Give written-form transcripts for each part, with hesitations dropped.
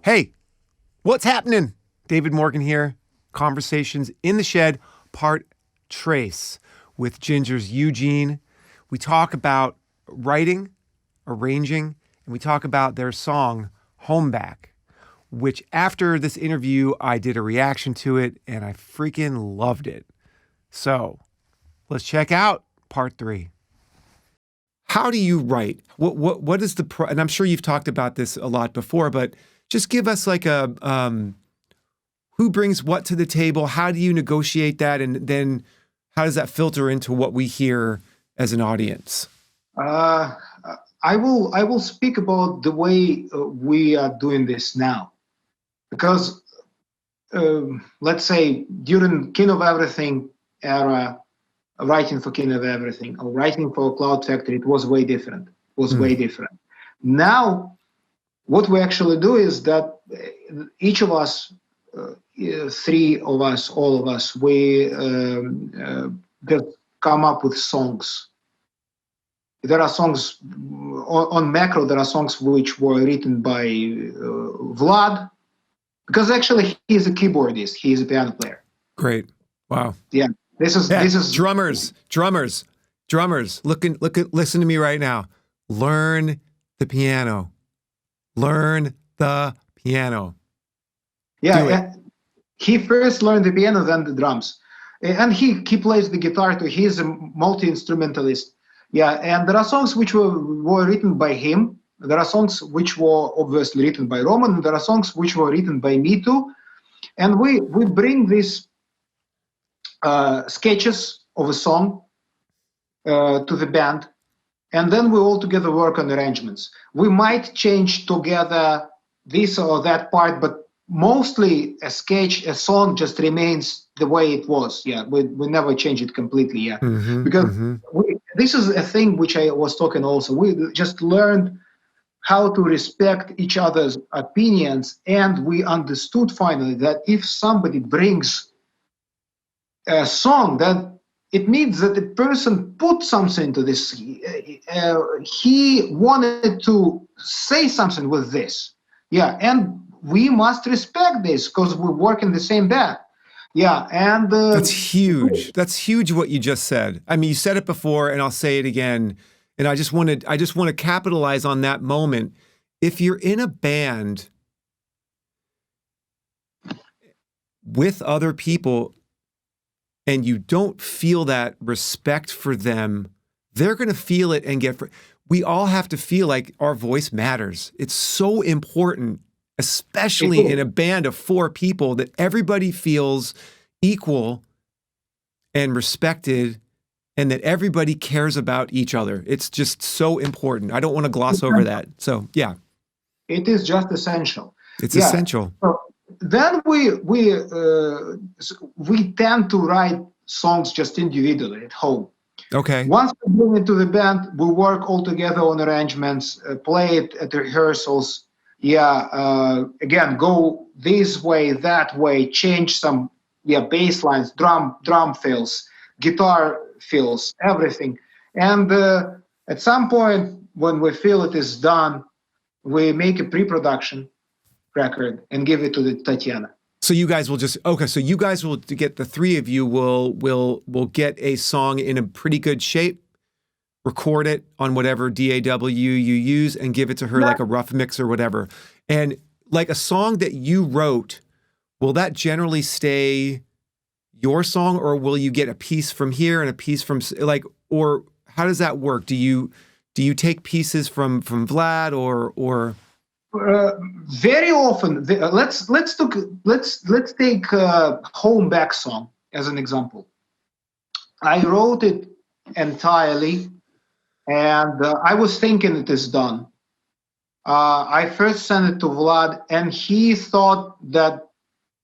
Hey, what's happening? David Morgan here. Conversations in the Shed, part trace with Jinjer's Eugene. We talk about writing, arranging, and we talk about their song, Home Back, which after this interview, I did a reaction to it and I freaking loved it. So let's check out part 3. How do you write? What is the and I'm sure you've talked about this a lot before, but just give us like a who brings what to the table? How do you negotiate that, and then how does that filter into what we hear as an audience? I will speak about the way we are doing this now, because let's say during King of Everything era, writing for King of Everything or writing for Cloud Factory, it was way different. Way different. Now, what we actually do is that each of us, 3 of us, all of us, we come up with songs. There are songs on Macro. There are songs which were written by Vlad, because actually he is a keyboardist. He is a piano player. Great. Wow. Yeah. This is drummers. Listen to me right now. Learn the piano. Learn the piano. Yeah. He first learned the piano, then the drums, and he plays the guitar too. He's a multi-instrumentalist. Yeah, and there are songs which were written by him. There are songs which were obviously written by Roman. And there are songs which were written by me too. And we bring these sketches of a song to the band, and then we all together work on arrangements. We might change together this or that part, but mostly a song just remains the way it was. Yeah, we never change it completely. Yeah, because this is a thing which I was talking also. We just learned how to respect each other's opinions, and we understood finally that if somebody brings a song, then it means that the person put something into this. He wanted to say something with this. Yeah, and we must respect this because we work in the same band. Yeah, and that's huge. That's huge what you just said. I mean, you said it before, and I'll say it again. And I just want to capitalize on that moment. If you're in a band with other people and you don't feel that respect for them, they're going to feel it and we all have to feel like our voice matters. It's so important, especially in a band of 4 people, that everybody feels equal and respected and that everybody cares about each other. It's just so important. I don't want to gloss over that. So, yeah. It is just essential. It's essential. So then we tend to write songs just individually at home. Okay. Once we move into the band, we work all together on arrangements, play it at rehearsals. Yeah, again, go this way, that way, change some bass lines, drum fills, guitar fills, everything. And at some point, when we feel it is done, we make a pre-production record and give it to Tatiana. So you guys will so you guys will get, the 3 of you will get a song in a pretty good shape, record it on whatever DAW you use, and give it to her like a rough mix or whatever. And like a song that you wrote, will that generally stay your song, or will you get a piece from here and a piece from or how does that work? Do you take pieces from Vlad or? Very often, let's take Home Back song as an example. I wrote it entirely, and I was thinking it is done. I first sent it to Vlad, and he thought that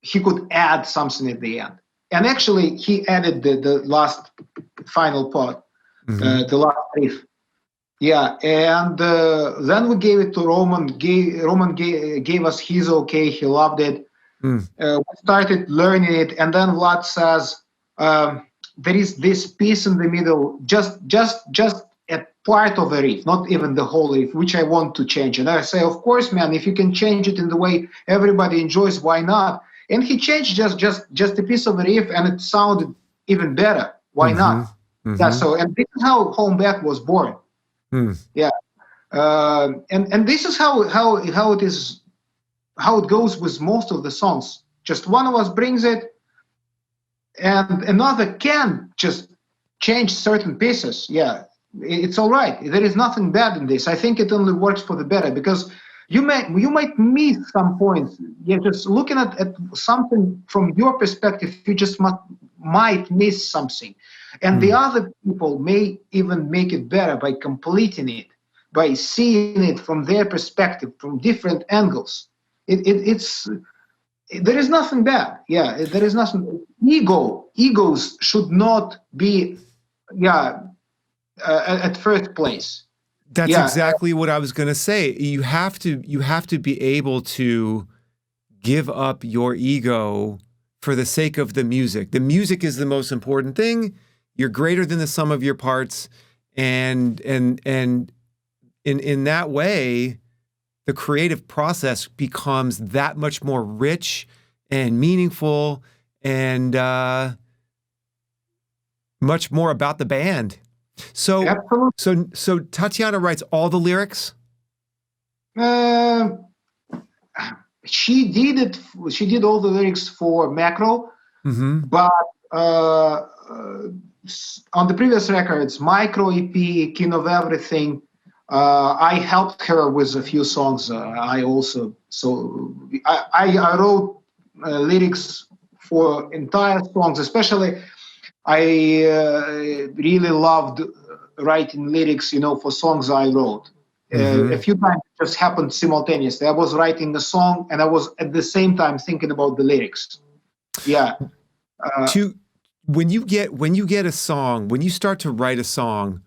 he could add something at the end. And actually, he added the last final part, the last riff. Yeah, and then we gave it to Roman. Roman gave us his okay. He loved it. We started learning it, and then Vlad says, "There is this piece in the middle. Just a part of a riff, not even the whole riff, which I want to change. And I say, of course, man, if you can change it in the way everybody enjoys, why not? And he changed just a piece of a riff, and it sounded even better. Why not? Yeah. So, and this is how Home Back was born. Yeah. And this is how it is, how it goes with most of the songs. Just one of us brings it, and another can just change certain pieces. Yeah, it's all right. There is nothing bad in this. I think it only works for the better, because you might miss some points. Yeah, just looking at something from your perspective, you just might miss something, and the other people may even make it better by completing it, by seeing it from their perspective, from different angles. It's there is nothing bad. Yeah, there is nothing. Egos should not be, at first place. That's exactly what I was going to say. You have to be able to give up your ego for the sake of the music. The music is the most important thing. You're greater than the sum of your parts, and in that way, the creative process becomes that much more rich and meaningful, and much more about the band. So, Absolutely. so Tatiana writes all the lyrics? She did it. She did all the lyrics for Macro, but on the previous records, Micro EP, King of Everything, I helped her with a few songs. I wrote lyrics for entire songs. Especially, I really loved writing lyrics, for songs I wrote. A few times it just happened simultaneously. I was writing a song and I was at the same time thinking about the lyrics. Yeah. When you get a song, when you start to write a song,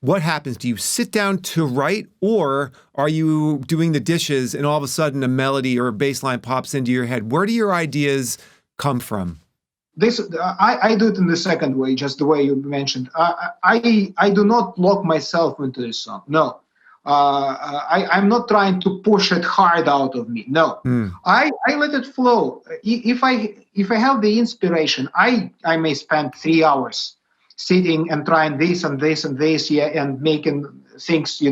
what happens? Do you sit down to write, or are you doing the dishes and all of a sudden a melody or a bass line pops into your head? Where do your ideas come from? I do it in the second way, just the way you mentioned. I do not lock myself into this song. No. I'm not trying to push it hard out of me. No. I let it flow. If I have the inspiration, I may spend 3 hours sitting and trying this and this and this, and making things,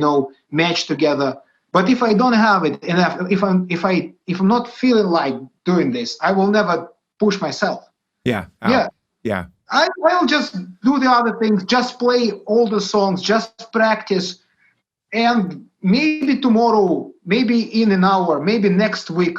match together. But if I don't have it, and if I'm not feeling like doing this, I will never push myself. Yeah. I'll just do the other things, just play all the songs, just practice. And maybe tomorrow, maybe in an hour, maybe next week,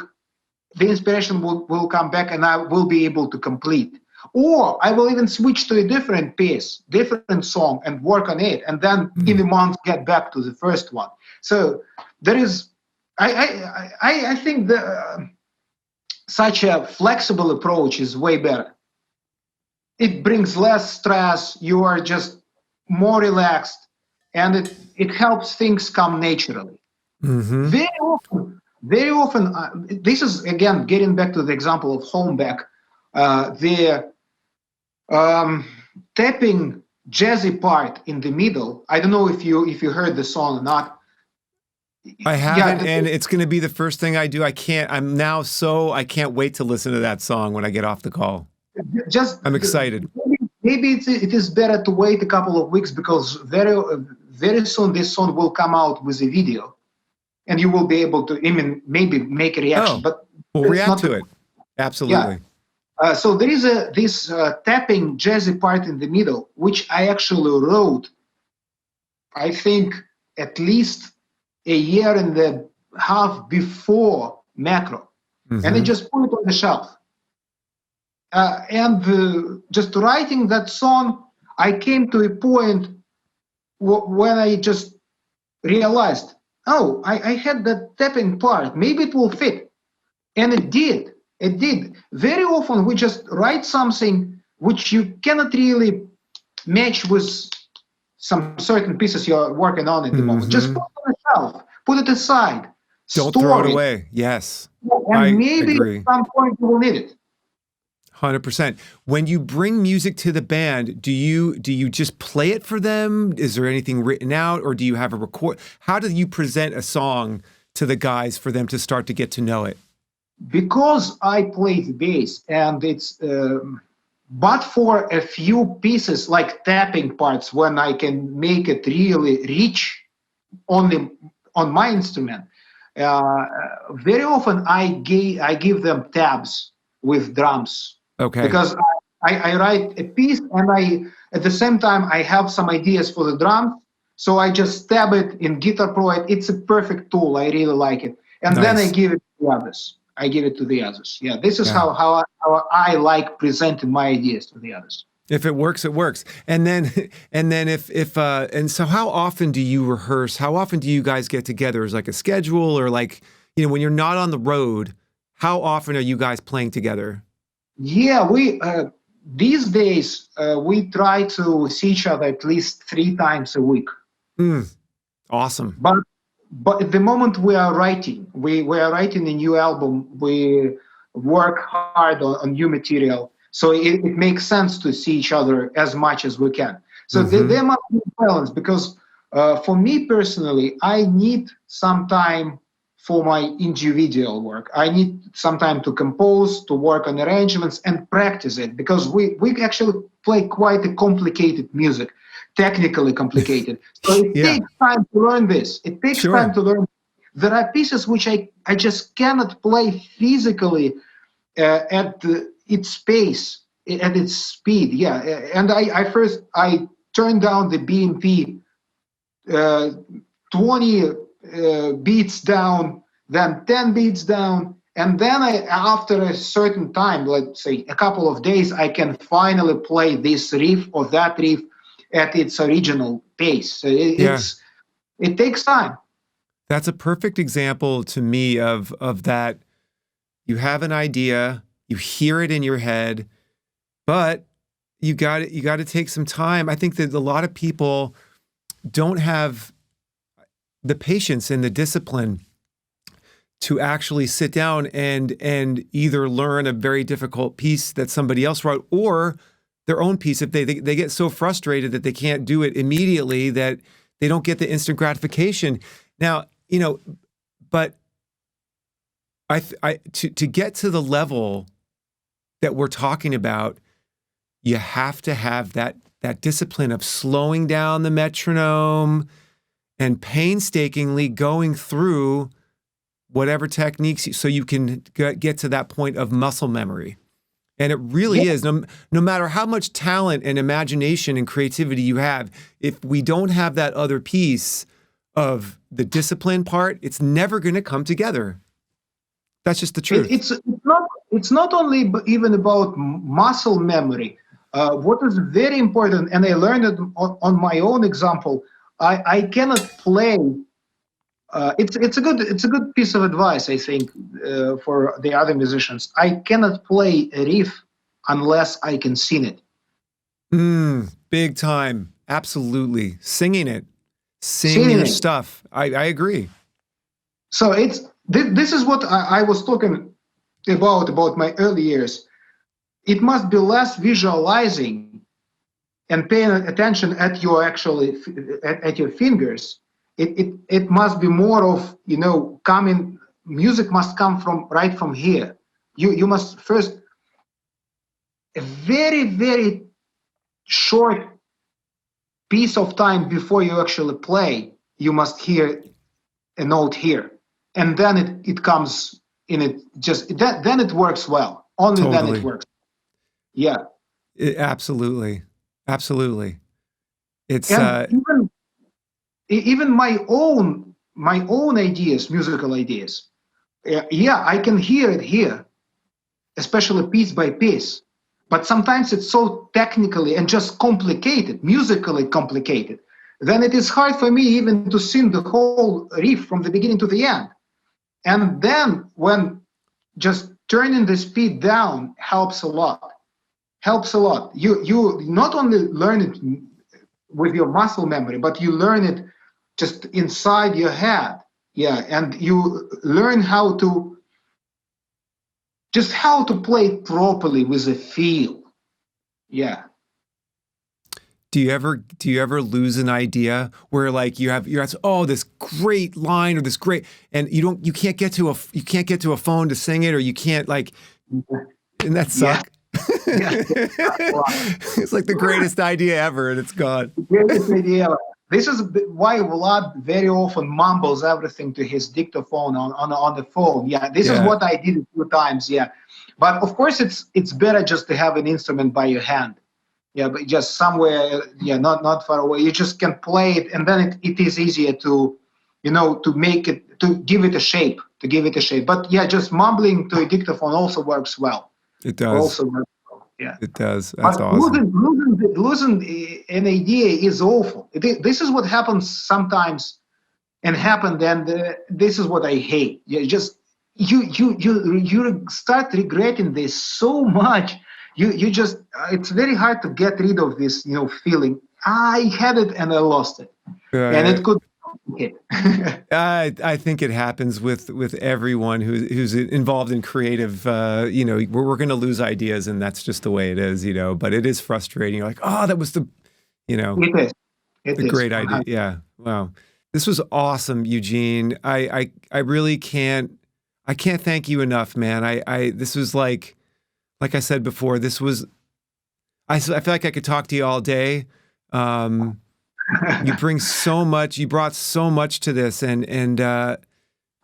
the inspiration will come back and I will be able to complete. Or I will even switch to a different piece, different song, and work on it. And then in a month, get back to the first one. So there is, I think such a flexible approach is way better. It brings less stress. You are just more relaxed, and it helps things come naturally. Very often, this is again getting back to the example of Home Back. The tapping jazzy part in the middle. I don't know if you heard the song or not. I haven't, and it's going to be the first thing I do. I can't wait to listen to that song when I get off the call. I'm excited. Maybe it is better to wait a couple of weeks, because very soon this song will come out with a video, and you will be able to maybe make a reaction. But we'll react to it. Absolutely. Yeah. So there is this tapping jazzy part in the middle, which I actually wrote, I think, at least a year and a half before Macro, and I just put it on the shelf. And just writing that song, I came to a point when I just realized, I had that tapping part. Maybe it will fit. And it did. It did. Very often we just write something which you cannot really match with some certain pieces you're working on at the moment. Just put it on the shelf. Put it aside. Don't throw it away. Yes. And maybe at some point you will need it. 100%. When you bring music to the band, do you just play it for them? Is there anything written out, or do you have a record? How do you present a song to the guys for them to start to get to know it? Because I play the bass, and it's but for a few pieces like tapping parts, when I can make it really rich only on my instrument. Very often I give them tabs with drums, Okay. because I write a piece, and I at the same time I have some ideas for the drums, so I just tab it in Guitar Pro. It's a perfect tool. I really like it, and then I Nice. give it to the others. I give it to the others. Yeah, this is Yeah. how I like presenting my ideas to the others. If it works, it works. And then if and so how often do you rehearse? How often do you guys get together? Is like a schedule, or like, when you're not on the road, how often are you guys playing together? Yeah, we these days we try to see each other at least 3 times a week. Mm, awesome. But at the moment we are writing a new album. We work hard on new material, so it makes sense to see each other as much as we can. So Hmm. there must be a balance, because for me personally, I need some time for my individual work. I need some time to compose, to work on arrangements, and practice it, because we actually play quite a complicated music, technically complicated. So it Yeah, takes time to learn this. It takes time sure. to learn. There are pieces which I just cannot play physically at its pace, at its speed. Yeah, and I turned down the BMP 20 beats down, then 10 beats down, and then after a certain time, let's say a couple of days, I can finally play this riff or that riff at its original pace. So Yeah. it takes time. That's a perfect example to me of that. You have an idea, you hear it in your head, but you got to take some time. I think that a lot of people don't have the patience and the discipline to actually sit down and either learn a very difficult piece that somebody else wrote, or their own piece. If they get so frustrated that they can't do it immediately, that they don't get the instant gratification. Now, but to get to the level that we're talking about, you have to have that discipline of slowing down the metronome and painstakingly going through whatever techniques, so you can get to that point of muscle memory. And it Yeah, really is, no matter how much talent and imagination and creativity you have, if we don't have that other piece of the discipline part, it's never going to come together. That's just the truth. it's not only even about muscle memory. What is very important, and I learned it on my own example. I cannot play. It's a good piece of advice, I think, for the other musicians. I cannot play a riff unless I can sing it. Big time. Absolutely. Singing it. Sing Singing your it. stuff. I agree. So this is what I was talking about my early years. It must be less visualizing and paying attention at your at your fingers. It must be more of, coming. Music must come from right from here. You must first, a very very short piece of time before you actually play, you must hear a note here, and then it comes in. It just then it works well. Only then it Totally. works. Yeah. Absolutely. Absolutely. It's And even my own ideas, musical ideas. Yeah, I can hear it here, especially piece by piece. But sometimes it's so technically and just complicated, musically complicated. Then it is hard for me even to sing the whole riff from the beginning to the end. And then when just turning the speed down helps a lot. Helps a lot. You not only learn it with your muscle memory, but you learn it just inside your head. Yeah, and you learn how to just how to play it properly with a feel. Yeah. Do you ever lose an idea where like you're oh, this great line or this great, and you can't get to a phone to sing it, or you can't like, and that suck? Yeah. It's like the greatest idea ever and it's gone. Greatest idea ever. This is why Vlad very often mumbles everything to his dictaphone on the phone. Yeah, this is what I did a few times. Yeah, but of course it's better just to have an instrument by your hand. Yeah, but just somewhere. Yeah, not far away. You just can play it, and then it is easier to, to make it, to give it a shape, But yeah, just mumbling to a dictaphone also works well. It does. Yeah, it does. That's but awesome. losing an idea is awful. This is what happens sometimes, and happened, and this is what I hate. You start regretting this so much. You just it's very hard to get rid of this feeling. I had it and I lost it, and it could. I think it happens with everyone who's involved in creative. We're going to lose ideas, and that's just the way it is. But it is frustrating. You're like, oh, that was the great idea. Yeah. Wow. This was awesome, Eugene. I really can't thank you enough, man. This was like I said before. This was. I feel like I could talk to you all day. You bring so much. You brought so much to this, and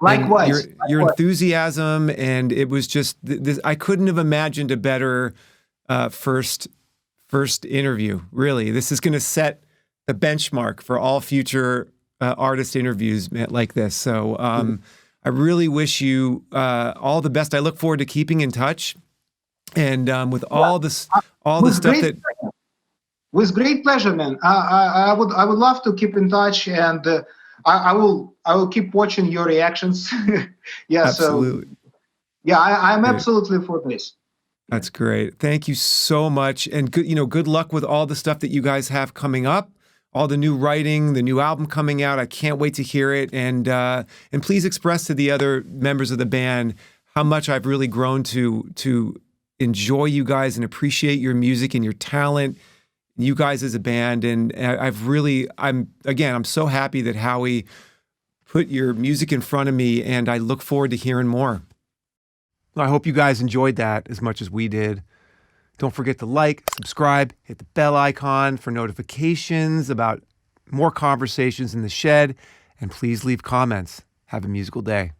likewise, and your enthusiasm, and it was just this. I couldn't have imagined a better first interview. Really, this is going to set the benchmark for all future artist interviews like this. So I really wish you all the best. I look forward to keeping in touch, and with all the stuff that. With great pleasure, man. I would love to keep in touch, and I will keep watching your reactions. Yeah, absolutely. So yeah, I'm absolutely for this. That's great. Thank you so much, and good luck with all the stuff that you guys have coming up, all the new writing, the new album coming out. I can't wait to hear it, and please express to the other members of the band how much I've really grown to enjoy you guys and appreciate your music and your talent. You guys as a band, and I'm so happy that Howie put your music in front of me, and I look forward to hearing more. I hope you guys enjoyed that as much as we did. Don't forget to like, subscribe, hit the bell icon for notifications about more conversations in the shed, and please leave comments. Have a musical day.